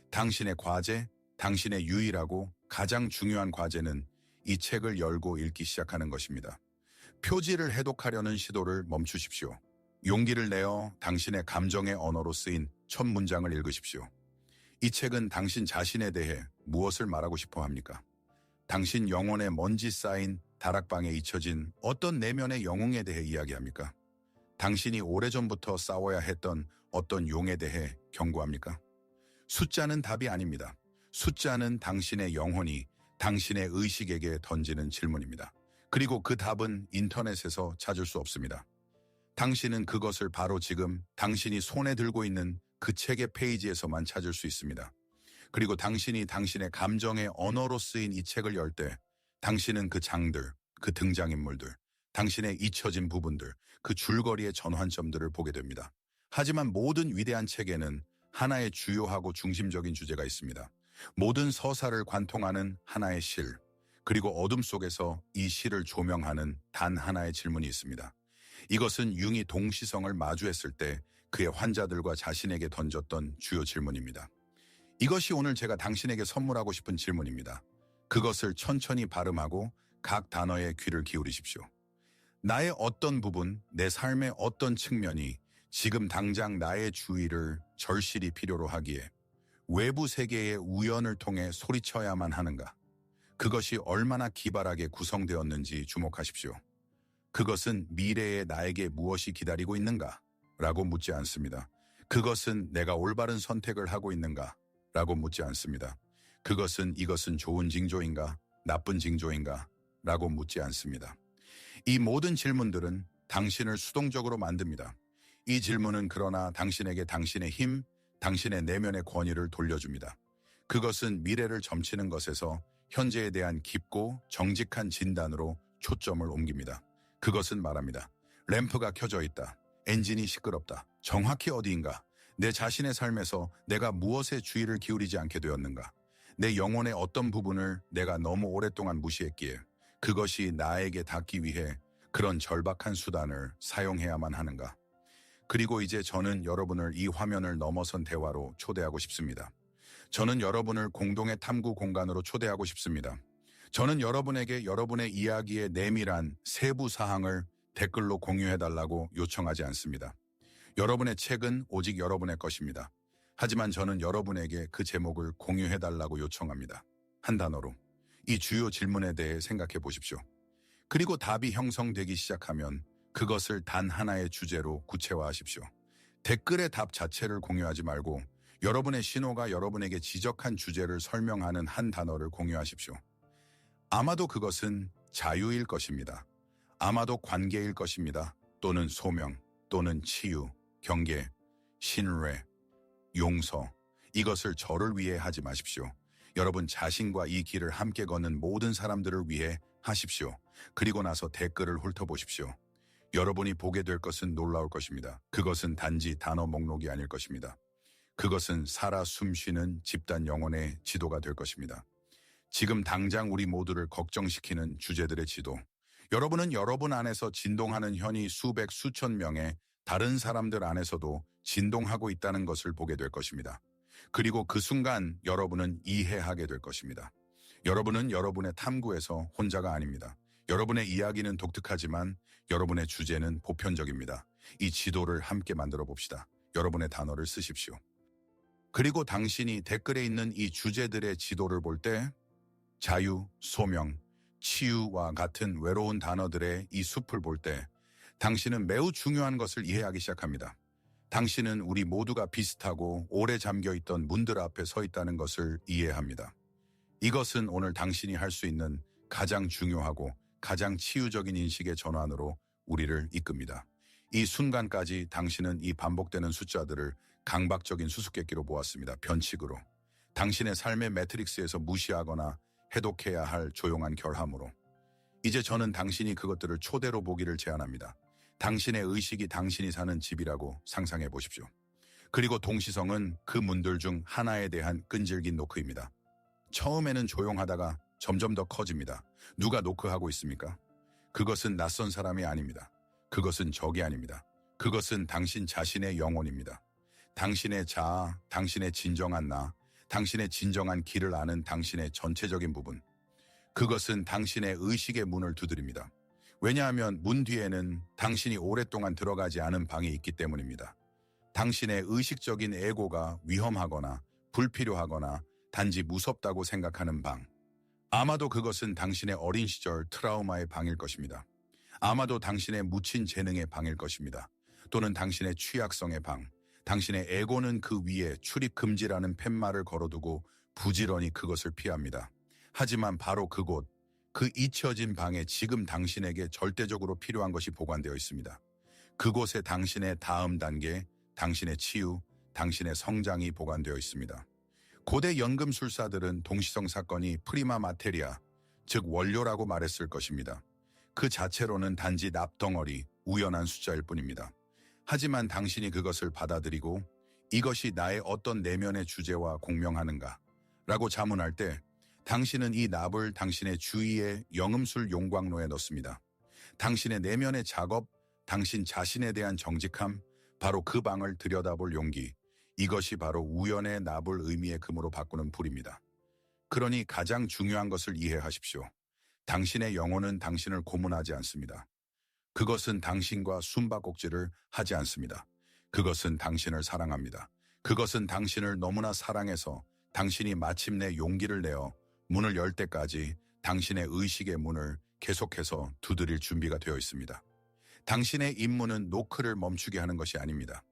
당신의 과제, 당신의 유일하고 가장 중요한 과제는 이 책을 열고 읽기 시작하는 것입니다. 표지를 해독하려는 시도를 멈추십시오. 용기를 내어 당신의 감정의 언어로 쓰인 첫 문장을 읽으십시오. 이 책은 당신 자신에 대해 무엇을 말하고 싶어 합니까? 당신 영혼에 먼지 쌓인 다락방에 잊혀진 어떤 내면의 영웅에 대해 이야기합니까? 당신이 오래전부터 싸워야 했던 어떤 용에 대해 경고합니까? 숫자는 답이 아닙니다. 숫자는 당신의 영혼이 당신의 의식에게 던지는 질문입니다. 그리고 그 답은 인터넷에서 찾을 수 없습니다. 당신은 그것을 바로 지금 당신이 손에 들고 있는 그 책의 페이지에서만 찾을 수 있습니다. 그리고 당신이 당신의 감정의 언어로 쓰인 이 책을 열 때 당신은 그 장들, 그 등장인물들, 당신의 잊혀진 부분들, 그 줄거리의 전환점들을 보게 됩니다. 하지만 모든 위대한 책에는 하나의 주요하고 중심적인 주제가 있습니다. 모든 서사를 관통하는 하나의 실, 그리고 어둠 속에서 이 시를 조명하는 단 하나의 질문이 있습니다. 이것은 융이 동시성을 마주했을 때 그의 환자들과 자신에게 던졌던 주요 질문입니다. 이것이 오늘 제가 당신에게 선물하고 싶은 질문입니다. 그것을 천천히 발음하고 각 단어에 귀를 기울이십시오. 나의 어떤 부분, 내 삶의 어떤 측면이 지금 당장 나의 주의를 절실히 필요로 하기에 외부 세계의 우연을 통해 소리쳐야만 하는가? 그것이 얼마나 기발하게 구성되었는지 주목하십시오. 그것은 미래의 나에게 무엇이 기다리고 있는가? 라고 묻지 않습니다. 그것은 내가 올바른 선택을 하고 있는가? 라고 묻지 않습니다. 이것은 좋은 징조인가? 나쁜 징조인가? 라고 묻지 않습니다. 이 모든 질문들은 당신을 수동적으로 만듭니다. 이 질문은 그러나 당신에게 당신의 힘, 당신의 내면의 권위를 돌려줍니다. 그것은 미래를 점치는 것에서 현재에 대한 깊고 정직한 진단으로 초점을 옮깁니다. 그것은 말합니다. 램프가 켜져 있다. 엔진이 시끄럽다. 정확히 어디인가? 내 자신의 삶에서 내가 무엇에 주의를 기울이지 않게 되었는가? 내 영혼의 어떤 부분을 내가 너무 오랫동안 무시했기에 그것이 나에게 닿기 위해 그런 절박한 수단을 사용해야만 하는가? 그리고 이제 저는 여러분을 이 화면을 넘어선 대화로 초대하고 싶습니다. 저는 여러분을 공동의 탐구 공간으로 초대하고 싶습니다. 저는 여러분에게 여러분의 이야기의 내밀한 세부 사항을 댓글로 공유해달라고 요청하지 않습니다. 여러분의 책은 오직 여러분의 것입니다. 하지만 저는 여러분에게 그 제목을 공유해달라고 요청합니다. 한 단어로. 이 주요 질문에 대해 생각해 보십시오. 그리고 답이 형성되기 시작하면 그것을 단 하나의 주제로 구체화하십시오. 댓글의 답 자체를 공유하지 말고 여러분의 신호가 여러분에게 지적한 주제를 설명하는 한 단어를 공유하십시오. 아마도 그것은 자유일 것입니다. 아마도 관계일 것입니다. 또는 소명, 또는 치유, 경계, 신뢰, 용서. 이것을 저를 위해 하지 마십시오. 여러분 자신과 이 길을 함께 걷는 모든 사람들을 위해 하십시오. 그리고 나서 댓글을 훑어보십시오. 여러분이 보게 될 것은 놀라울 것입니다. 그것은 단지 단어 목록이 아닐 것입니다. 그것은 살아 숨쉬는 집단 영혼의 지도가 될 것입니다. 지금 당장 우리 모두를 걱정시키는 주제들의 지도. 여러분은 여러분 안에서 진동하는 현이 수백, 수천 명의 다른 사람들 안에서도 진동하고 있다는 것을 보게 될 것입니다. 그리고 그 순간 여러분은 이해하게 될 것입니다. 여러분은 여러분의 탐구에서 혼자가 아닙니다. 여러분의 이야기는 독특하지만 여러분의 주제는 보편적입니다. 이 지도를 함께 만들어 봅시다. 여러분의 단어를 쓰십시오. 그리고 당신이 댓글에 있는 이 주제들의 지도를 볼 때 자유, 소명, 치유와 같은 외로운 단어들의 이 숲을 볼 때 당신은 매우 중요한 것을 이해하기 시작합니다. 당신은 우리 모두가 비슷하고 오래 잠겨있던 문들 앞에 서 있다는 것을 이해합니다. 이것은 오늘 당신이 할 수 있는 가장 중요하고 가장 치유적인 인식의 전환으로 우리를 이끕니다. 이 순간까지 당신은 이 반복되는 숫자들을 강박적인 수수께끼로 보았습니다. 변칙으로. 당신의 삶의 매트릭스에서 무시하거나 해독해야 할 조용한 결함으로. 이제 저는 당신이 그것들을 초대로 보기를 제안합니다. 당신의 의식이 당신이 사는 집이라고 상상해 보십시오. 그리고 동시성은 그 문들 중 하나에 대한 끈질긴 노크입니다. 처음에는 조용하다가 점점 더 커집니다. 누가 노크하고 있습니까? 그것은 낯선 사람이 아닙니다. 그것은 적이 아닙니다. 그것은 당신 자신의 영혼입니다. 당신의 자아, 당신의 진정한 나, 당신의 진정한 길을 아는 당신의 전체적인 부분. 그것은 당신의 의식의 문을 두드립니다. 왜냐하면 문 뒤에는 당신이 오랫동안 들어가지 않은 방이 있기 때문입니다. 당신의 의식적인 에고가 위험하거나 불필요하거나 단지 무섭다고 생각하는 방. 아마도 그것은 당신의 어린 시절 트라우마의 방일 것입니다. 아마도 당신의 묻힌 재능의 방일 것입니다. 또는 당신의 취약성의 방. 당신의 에고는 그 위에 출입 금지라는 팻말을 걸어두고 부지런히 그것을 피합니다. 하지만 바로 그곳, 그 잊혀진 방에 지금 당신에게 절대적으로 필요한 것이 보관되어 있습니다. 그곳에 당신의 다음 단계, 당신의 치유, 당신의 성장이 보관되어 있습니다. 고대 연금술사들은 동시성 사건이 프리마 마테리아, 즉 원료라고 말했을 것입니다. 그 자체로는 단지 납덩어리, 우연한 숫자일 뿐입니다. 하지만 당신이 그것을 받아들이고 이것이 나의 어떤 내면의 주제와 공명하는가 라고 자문할 때 당신은 이 납을 당신의 주위의 영음술 용광로에 넣습니다. 당신의 내면의 작업, 당신 자신에 대한 정직함, 바로 그 방을 들여다볼 용기, 이것이 바로 우연의 납을 의미의 금으로 바꾸는 불입니다. 그러니 가장 중요한 것을 이해하십시오. 당신의 영혼은 당신을 고문하지 않습니다. 그것은 당신과 숨바꼭질을 하지 않습니다. 그것은 당신을 사랑합니다. 그것은 당신을 너무나 사랑해서 당신이 마침내 용기를 내어 문을 열 때까지 당신의 의식의 문을 계속해서 두드릴 준비가 되어 있습니다. 당신의 임무는 노크를 멈추게 하는 것이 아닙니다.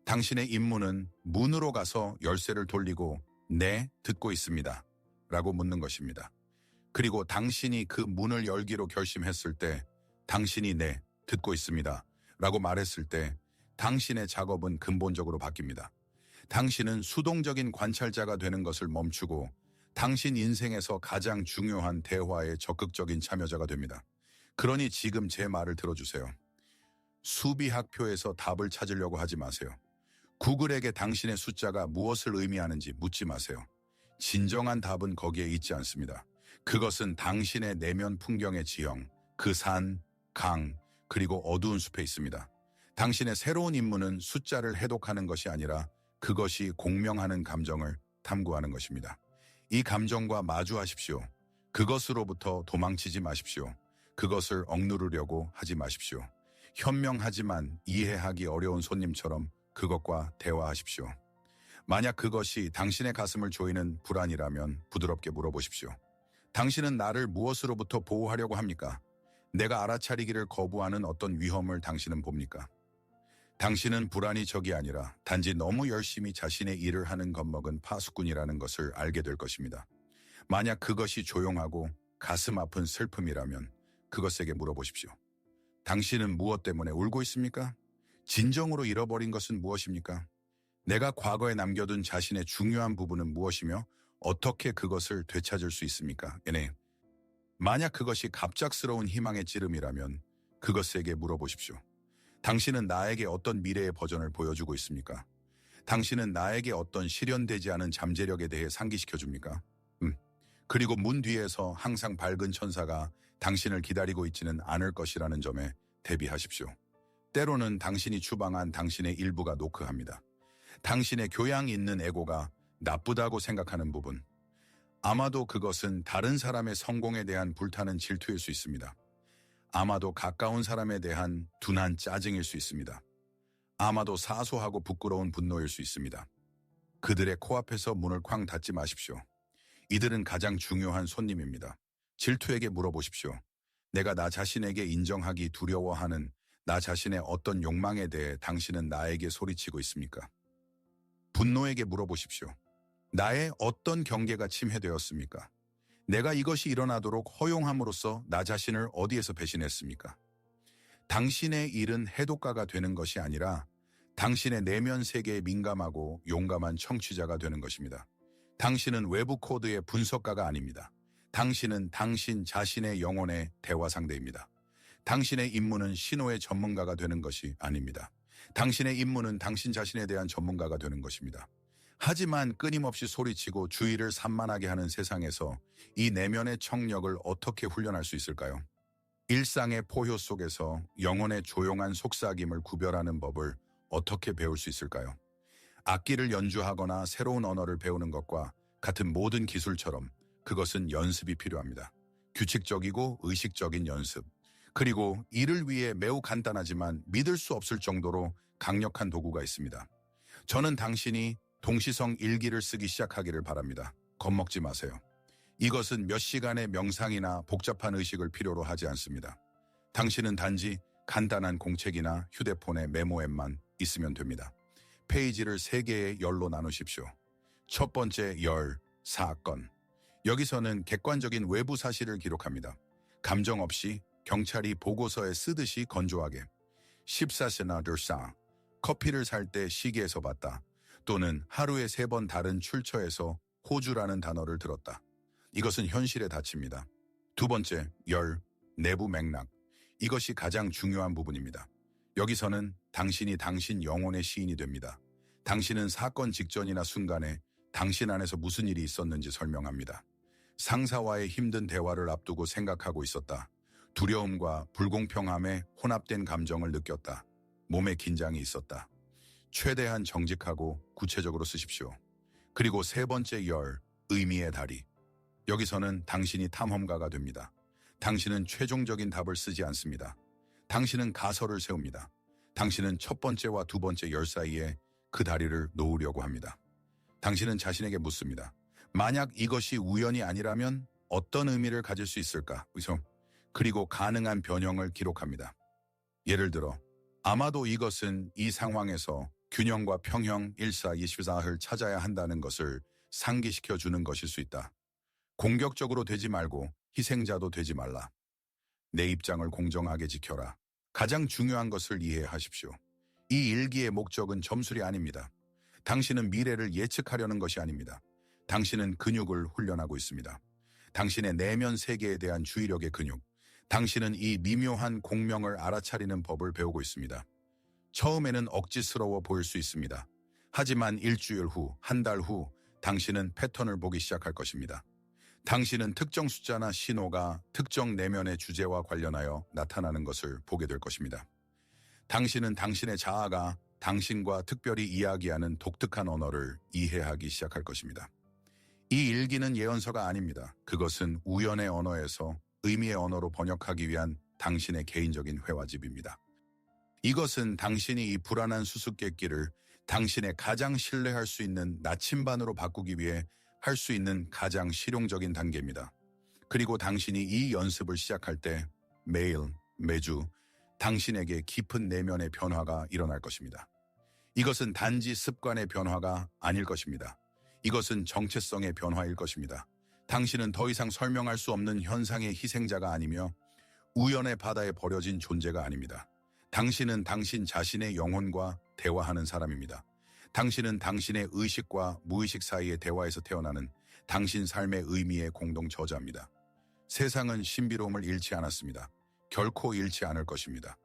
당신의 임무는 문으로 가서 열쇠를 돌리고 네, 듣고 있습니다. 라고 묻는 것입니다. 그리고 당신이 그 문을 열기로 결심했을 때 당신이 네, 듣고 있습니다. 라고 말했을 때 당신의 작업은 근본적으로 바뀝니다. 당신은 수동적인 관찰자가 되는 것을 멈추고 당신 인생에서 가장 중요한 대화에 적극적인 참여자가 됩니다. 그러니 지금 제 말을 들어주세요. 수비학표에서 답을 찾으려고 하지 마세요. 구글에게 당신의 숫자가 무엇을 의미하는지 묻지 마세요. 진정한 답은 거기에 있지 않습니다. 그것은 당신의 내면 풍경의 지형, 그 산, 강, 그리고 어두운 숲에 있습니다. 당신의 새로운 임무는 숫자를 해독하는 것이 아니라 그것이 공명하는 감정을 탐구하는 것입니다. 이 감정과 마주하십시오. 그것으로부터 도망치지 마십시오. 그것을 억누르려고 하지 마십시오. 현명하지만 이해하기 어려운 손님처럼 그것과 대화하십시오. 만약 그것이 당신의 가슴을 조이는 불안이라면 부드럽게 물어보십시오. 당신은 나를 무엇으로부터 보호하려고 합니까? 내가 알아차리기를 거부하는 어떤 위험을 당신은 봅니까? 당신은 불안이 적이 아니라 단지 너무 열심히 자신의 일을 하는 겁먹은 파수꾼이라는 것을 알게 될 것입니다. 만약 그것이 조용하고 가슴 아픈 슬픔이라면 그것에게 물어보십시오. 당신은 무엇 때문에 울고 있습니까? 진정으로 잃어버린 것은 무엇입니까? 내가 과거에 남겨둔 자신의 중요한 부분은 무엇이며 어떻게 그것을 되찾을 수 있습니까? 만약 그것이 갑작스러운 희망의 찌름이라면 그것에게 물어보십시오. 당신은 나에게 어떤 미래의 버전을 보여주고 있습니까? 당신은 나에게 어떤 실현되지 않은 잠재력에 대해 상기시켜줍니까? 그리고 문 뒤에서 항상 밝은 천사가 당신을 기다리고 있지는 않을 것이라는 점에 대비하십시오. 때로는 당신이 추방한 당신의 일부가 노크합니다. 당신의 교양 있는 에고가 나쁘다고 생각하는 부분. 아마도 그것은 다른 사람의 성공에 대한 불타는 질투일 수 있습니다. 아마도 가까운 사람에 대한 둔한 짜증일 수 있습니다. 아마도 사소하고 부끄러운 분노일 수 있습니다. 그들의 코앞에서 문을 쾅 닫지 마십시오. 이들은 가장 중요한 손님입니다. 질투에게 물어보십시오. 내가 나 자신에게 인정하기 두려워하는 나 자신의 어떤 욕망에 대해 당신은 나에게 소리치고 있습니까? 분노에게 물어보십시오. 나의 어떤 경계가 침해되었습니까? 내가 이것이 일어나도록 허용함으로써 나 자신을 어디에서 배신했습니까? 당신의 일은 해독가가 되는 것이 아니라 당신의 내면 세계에 민감하고 용감한 청취자가 되는 것입니다. 당신은 외부 코드의 분석가가 아닙니다. 당신은 당신 자신의 영혼의 대화 상대입니다. 당신의 임무는 신호의 전문가가 되는 것이 아닙니다. 당신의 임무는 당신 자신에 대한 전문가가 되는 것입니다. 하지만 끊임없이 소리치고 주의를 산만하게 하는 세상에서 이 내면의 청력을 어떻게 훈련할 수 있을까요? 일상의 포효 속에서 영혼의 조용한 속삭임을 구별하는 법을 어떻게 배울 수 있을까요? 악기를 연주하거나 새로운 언어를 배우는 것과 같은 모든 기술처럼 그것은 연습이 필요합니다. 규칙적이고 의식적인 연습. 그리고 이를 위해 매우 간단하지만 믿을 수 없을 정도로 강력한 도구가 있습니다. 저는 당신이 동시성 일기를 쓰기 시작하기를 바랍니다. 겁먹지 마세요. 이것은 몇 시간의 명상이나 복잡한 의식을 필요로 하지 않습니다. 당신은 단지 간단한 공책이나 휴대폰의 메모 앱만 있으면 됩니다. 페이지를 3개의 열로 나누십시오. 첫 번째 열, 사건. 여기서는 객관적인 외부 사실을 기록합니다. 감정 없이 경찰이 보고서에 쓰듯이 건조하게. 14세나 들사. 커피를 살 때 시계에서 봤다. 또는 하루에 3번 다른 출처에서 호주라는 단어를 들었다. 이것은 현실에 닫힙니다. 두 번째, 열, 내부 맥락. 이것이 가장 중요한 부분입니다. 여기서는 당신이 당신 영혼의 시인이 됩니다. 당신은 사건 직전이나 순간에 당신 안에서 무슨 일이 있었는지 설명합니다. 상사와의 힘든 대화를 앞두고 생각하고 있었다. 두려움과 불공평함에 혼합된 감정을 느꼈다. 몸에 긴장이 있었다. 최대한 정직하고 구체적으로 쓰십시오. 그리고 세 번째 열, 의미의 다리. 여기서는 당신이 탐험가가 됩니다. 당신은 최종적인 답을 쓰지 않습니다. 당신은 가설을 세웁니다. 당신은 첫 번째와 두 번째 열 사이에 그 다리를 놓으려고 합니다. 당신은 자신에게 묻습니다. 만약 이것이 우연이 아니라면 어떤 의미를 가질 수 있을까? 그리고 가능한 변형을 기록합니다. 예를 들어 아마도 이것은 이 상황에서 균형과 평형 1424를 찾아야 한다는 것을 상기시켜 주는 것일 수 있다. 공격적으로 되지 말고 희생자도 되지 말라. 내 입장을 공정하게 지켜라. 가장 중요한 것을 이해하십시오. 이 일기의 목적은 점술이 아닙니다. 당신은 미래를 예측하려는 것이 아닙니다. 당신은 근육을 훈련하고 있습니다. 당신의 내면 세계에 대한 주의력의 근육. 당신은 이 미묘한 공명을 알아차리는 법을 배우고 있습니다. 처음에는 억지스러워 보일 수 있습니다. 하지만 일주일 후, 한 달 후 당신은 패턴을 보기 시작할 것입니다. 당신은 특정 숫자나 신호가 특정 내면의 주제와 관련하여 나타나는 것을 보게 될 것입니다. 당신은 당신의 자아가 당신과 특별히 이야기하는 독특한 언어를 이해하기 시작할 것입니다. 이 일기는 예언서가 아닙니다. 그것은 우연의 언어에서 의미의 언어로 번역하기 위한 당신의 개인적인 회화집입니다. 이것은 당신이 이 불안한 수수께끼를 당신의 가장 신뢰할 수 있는 나침반으로 바꾸기 위해 할 수 있는 가장 실용적인 단계입니다. 그리고 당신이 이 연습을 시작할 때 매일, 매주 당신에게 깊은 내면의 변화가 일어날 것입니다. 이것은 단지 습관의 변화가 아닐 것입니다. 이것은 정체성의 변화일 것입니다. 당신은 더 이상 설명할 수 없는 현상의 희생자가 아니며 우연의 바다에 버려진 존재가 아닙니다. 당신은 당신 자신의 영혼과 대화하는 사람입니다. 당신은 당신의 의식과 무의식 사이의 대화에서 태어나는 당신 삶의 의미의 공동 저자입니다. 세상은 신비로움을 잃지 않았습니다. 결코 잃지 않을 것입니다.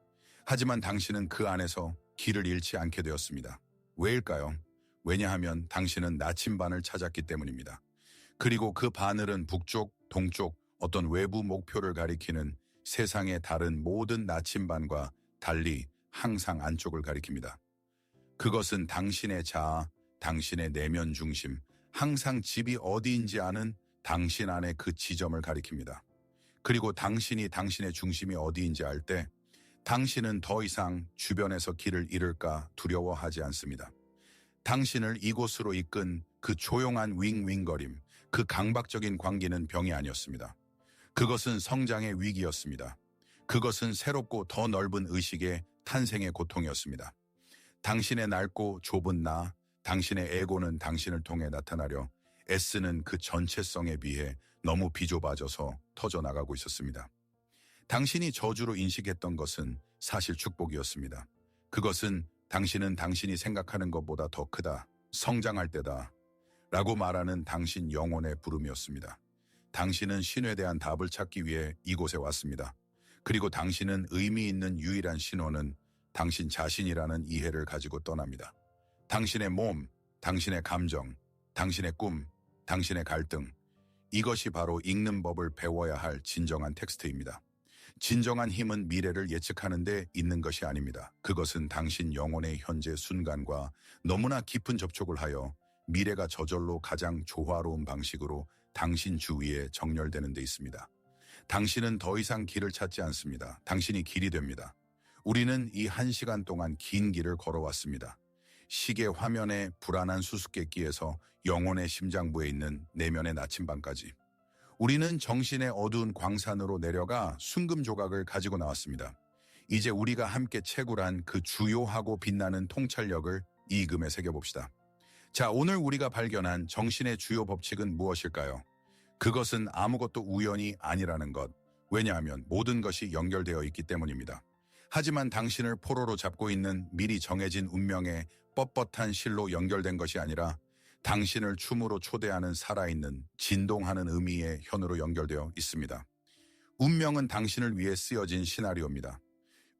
하지만 당신은 그 안에서 길을 잃지 않게 되었습니다. 왜일까요? 왜냐하면 당신은 나침반을 찾았기 때문입니다. 그리고 그 바늘은 북쪽, 동쪽 어떤 외부 목표를 가리키는 세상의 다른 모든 나침반과 달리 항상 안쪽을 가리킵니다. 그것은 당신의 자아, 당신의 내면 중심, 항상 집이 어디인지 아는 당신 안의 그 지점을 가리킵니다. 그리고 당신이 당신의 중심이 어디인지 알 때 당신은 더 이상 주변에서 길을 잃을까 두려워하지 않습니다. 당신을 이곳으로 이끈 그 조용한 윙윙거림, 그 강박적인 광기는 병이 아니었습니다. 그것은 성장의 위기였습니다. 그것은 새롭고 더 넓은 의식의 탄생의 고통이었습니다. 당신의 넓고 좁은 나, 당신의 에고는 당신을 통해 나타나려 애쓰는 그 전체성에 비해 너무 비좁아져서 터져나가고 있었습니다. 당신이 저주로 인식했던 것은 사실 축복이었습니다. 그것은 당신은 당신이 생각하는 것보다 더 크다, 성장할 때다 라고 말하는 당신 영혼의 부름이었습니다. 당신은 신에 대한 답을 찾기 위해 이곳에 왔습니다. 그리고 당신은 의미 있는 유일한 신호는 당신 자신이라는 이해를 가지고 떠납니다. 당신의 몸, 당신의 감정, 당신의 꿈, 당신의 갈등, 이것이 바로 읽는 법을 배워야 할 진정한 텍스트입니다. 진정한 힘은 미래를 예측하는 데 있는 것이 아닙니다. 그것은 당신 영혼의 현재 순간과 너무나 깊은 접촉을 하여 미래가 저절로 가장 조화로운 방식으로 당신 주위에 정렬되는 데 있습니다. 당신은 더 이상 길을 찾지 않습니다. 당신이 길이 됩니다. 우리는 이 1시간 동안 긴 길을 걸어왔습니다. 시계 화면의 불안한 수수께끼에서 영혼의 심장부에 있는 내면의 나침반까지. 우리는 정신의 어두운 광산으로 내려가 순금 조각을 가지고 나왔습니다. 이제 우리가 함께 채굴한 그 주요하고 빛나는 통찰력을 이 금에 새겨봅시다. 자, 오늘 우리가 발견한 정신의 주요 법칙은 무엇일까요? 그것은 아무것도 우연이 아니라는 것. 왜냐하면 모든 것이 연결되어 있기 때문입니다. 하지만 당신을 포로로 잡고 있는 미리 정해진 운명의 뻣뻣한 실로 연결된 것이 아니라 당신을 춤으로 초대하는 살아있는 진동하는 의미의 현으로 연결되어 있습니다. 운명은 당신을 위해 쓰여진 시나리오입니다.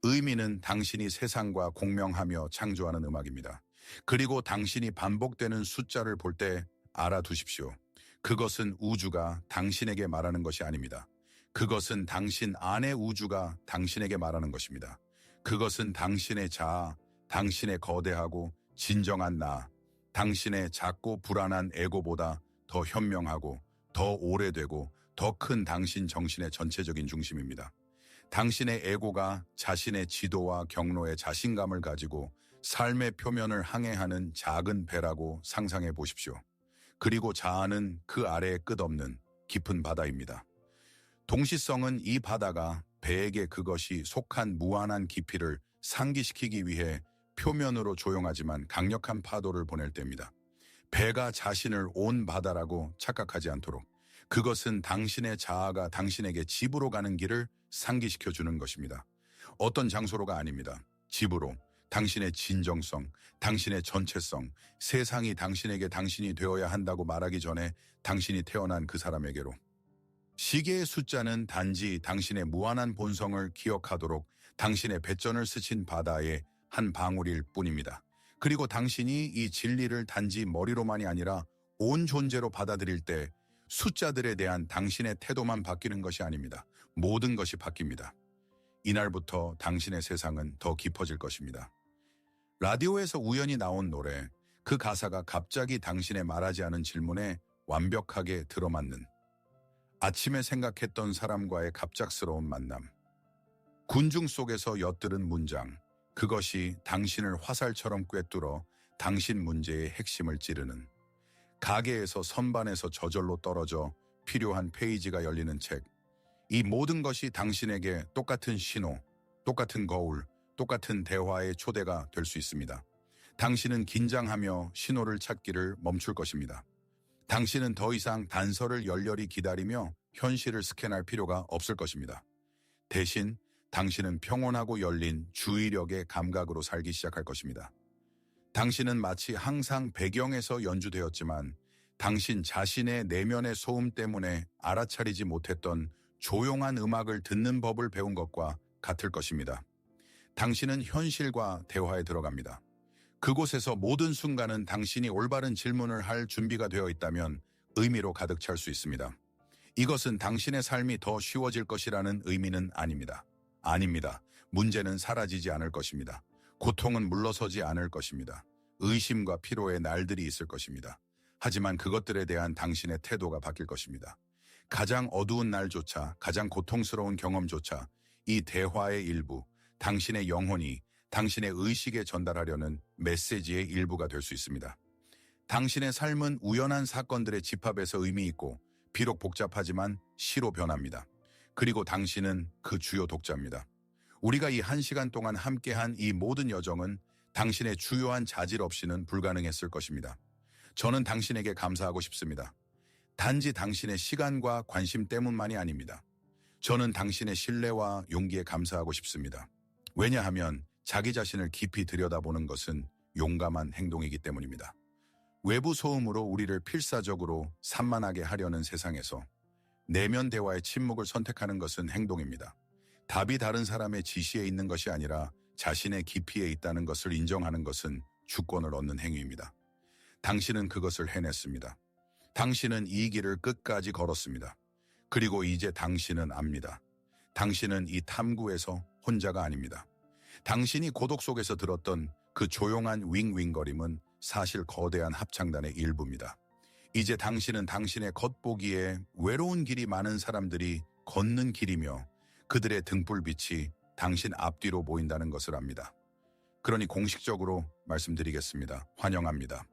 의미는 당신이 세상과 공명하며 창조하는 음악입니다. 그리고 당신이 반복되는 숫자를 볼 때 알아두십시오. 그것은 우주가 당신에게 말하는 것이 아닙니다. 그것은 당신 안의 우주가 당신에게 말하는 것입니다. 그것은 당신의 자아, 당신의 거대하고 진정한 나, 당신의 작고 불안한 에고보다 더 현명하고 더 오래되고 더 큰 당신 정신의 전체적인 중심입니다. 당신의 에고가 자신의 지도와 경로에 자신감을 가지고 삶의 표면을 항해하는 작은 배라고 상상해 보십시오. 그리고 자아는 그 아래에 끝없는 깊은 바다입니다. 동시성은 이 바다가 배에게 그것이 속한 무한한 깊이를 상기시키기 위해 표면으로 조용하지만 강력한 파도를 보낼 때입니다. 배가 자신을 온 바다라고 착각하지 않도록 그것은 당신의 자아가 당신에게 집으로 가는 길을 상기시켜 주는 것입니다. 어떤 장소로가 아닙니다. 집으로, 당신의 진정성, 당신의 전체성, 세상이 당신에게 당신이 되어야 한다고 말하기 전에 당신이 태어난 그 사람에게로. 시계의 숫자는 단지 당신의 무한한 본성을 기억하도록 당신의 배전을 스친 바다의 한 방울일 뿐입니다. 그리고 당신이 이 진리를 단지 머리로만이 아니라 온 존재로 받아들일 때 숫자들에 대한 당신의 태도만 바뀌는 것이 아닙니다. 모든 것이 바뀝니다. 이날부터 당신의 세상은 더 깊어질 것입니다. 라디오에서 우연히 나온 노래, 그 가사가 갑자기 당신의 말하지 않은 질문에 완벽하게 들어맞는 아침에 생각했던 사람과의 갑작스러운 만남, 군중 속에서 엿들은 문장, 그것이 당신을 화살처럼 꿰뚫어 당신 문제의 핵심을 찌르는, 가게에서 선반에서 저절로 떨어져 필요한 페이지가 열리는 책, 이 모든 것이 당신에게 똑같은 신호, 똑같은 거울, 똑같은 대화의 초대가 될 수 있습니다. 당신은 긴장하며 신호를 찾기를 멈출 것입니다. 당신은 더 이상 단서를 열렬히 기다리며 현실을 스캔할 필요가 없을 것입니다. 대신 당신은 평온하고 열린 주의력의 감각으로 살기 시작할 것입니다. 당신은 마치 항상 배경에서 연주되었지만 당신 자신의 내면의 소음 때문에 알아차리지 못했던 조용한 음악을 듣는 법을 배운 것과 같을 것입니다. 당신은 현실과 대화에 들어갑니다. 그곳에서 모든 순간은 당신이 올바른 질문을 할 준비가 되어 있다면 의미로 가득 찰 수 있습니다. 이것은 당신의 삶이 더 쉬워질 것이라는 의미는 아닙니다. 아닙니다. 문제는 사라지지 않을 것입니다. 고통은 물러서지 않을 것입니다. 의심과 피로의 날들이 있을 것입니다. 하지만 그것들에 대한 당신의 태도가 바뀔 것입니다. 가장 어두운 날조차, 가장 고통스러운 경험조차 이 대화의 일부, 당신의 영혼이 당신의 의식에 전달하려는 메시지의 일부가 될 수 있습니다. 당신의 삶은 우연한 사건들의 집합에서 의미 있고 비록 복잡하지만 시로 변합니다. 그리고 당신은 그 주요 독자입니다. 우리가 이 1시간 동안 함께한 이 모든 여정은 당신의 주요한 자질 없이는 불가능했을 것입니다. 저는 당신에게 감사하고 싶습니다. 단지 당신의 시간과 관심 때문만이 아닙니다. 저는 당신의 신뢰와 용기에 감사하고 싶습니다. 왜냐하면 자기 자신을 깊이 들여다보는 것은 용감한 행동이기 때문입니다. 외부 소음으로 우리를 필사적으로 산만하게 하려는 세상에서 내면 대화의 침묵을 선택하는 것은 행동입니다. 답이 다른 사람의 지시에 있는 것이 아니라 자신의 깊이에 있다는 것을 인정하는 것은 주권을 얻는 행위입니다. 당신은 그것을 해냈습니다. 당신은 이 길을 끝까지 걸었습니다. 그리고 이제 당신은 압니다. 당신은 이 탐구에서 혼자가 아닙니다. 당신이 고독 속에서 들었던 그 조용한 윙윙거림은 사실 거대한 합창단의 일부입니다. 이제 당신은 당신의 겉보기에 외로운 길이 많은 사람들이 걷는 길이며 그들의 등불빛이 당신 앞뒤로 보인다는 것을 압니다. 그러니 공식적으로 말씀드리겠습니다. 환영합니다.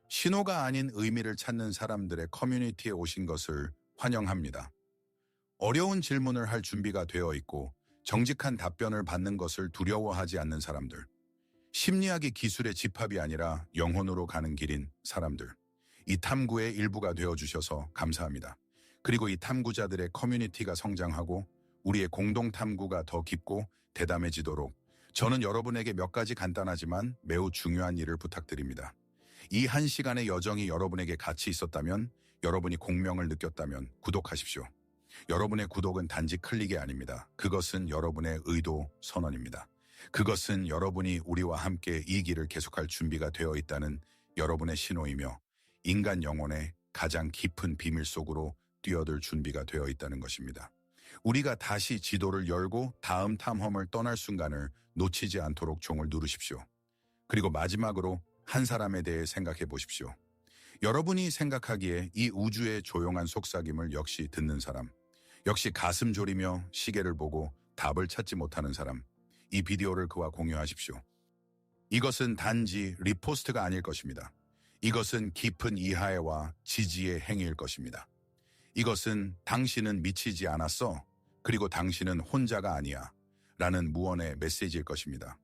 신호가 아닌 의미를 찾는 사람들의 커뮤니티에 오신 것을 환영합니다. 어려운 질문을 할 준비가 되어 있고 정직한 답변을 받는 것을 두려워하지 않는 사람들. 심리학이 기술의 집합이 아니라 영혼으로 가는 길인 사람들. 이 탐구의 일부가 되어주셔서 감사합니다. 그리고 이 탐구자들의 커뮤니티가 성장하고 우리의 공동 탐구가 더 깊고 대담해지도록 저는 여러분에게 몇 가지 간단하지만 매우 중요한 일을 부탁드립니다. 이 1시간의 여정이 여러분에게 가치 있었다면, 여러분이 공명을 느꼈다면 구독하십시오. 여러분의 구독은 단지 클릭이 아닙니다. 그것은 여러분의 의도 선언입니다. 그것은 여러분이 우리와 함께 이 길을 계속할 준비가 되어 있다는 여러분의 신호이며 인간 영혼의 가장 깊은 비밀 속으로 뛰어들 준비가 되어 있다는 것입니다. 우리가 다시 지도를 열고 다음 탐험을 떠날 순간을 놓치지 않도록 종을 누르십시오. 그리고 마지막으로 한 사람에 대해 생각해 보십시오. 여러분이 생각하기에 이 우주의 조용한 속삭임을 역시 듣는 사람, 역시 가슴 졸이며 시계를 보고 답을 찾지 못하는 사람, 이 비디오를 그와 공유하십시오. 이것은 단지 리포스트가 아닐 것입니다. 이것은 깊은 이해와 지지의 행위일 것입니다. 이것은 당신은 미치지 않았어. 그리고 당신은 혼자가 아니야. 라는 무언의 메시지일 것입니다.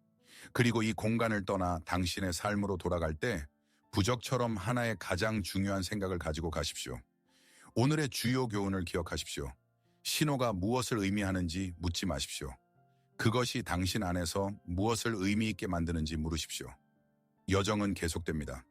그리고 이 공간을 떠나 당신의 삶으로 돌아갈 때 부적처럼 하나의 가장 중요한 생각을 가지고 가십시오. 오늘의 주요 교훈을 기억하십시오. 신호가 무엇을 의미하는지 묻지 마십시오. 그것이 당신 안에서 무엇을 의미 있게 만드는지 물으십시오. 여정은 계속됩니다.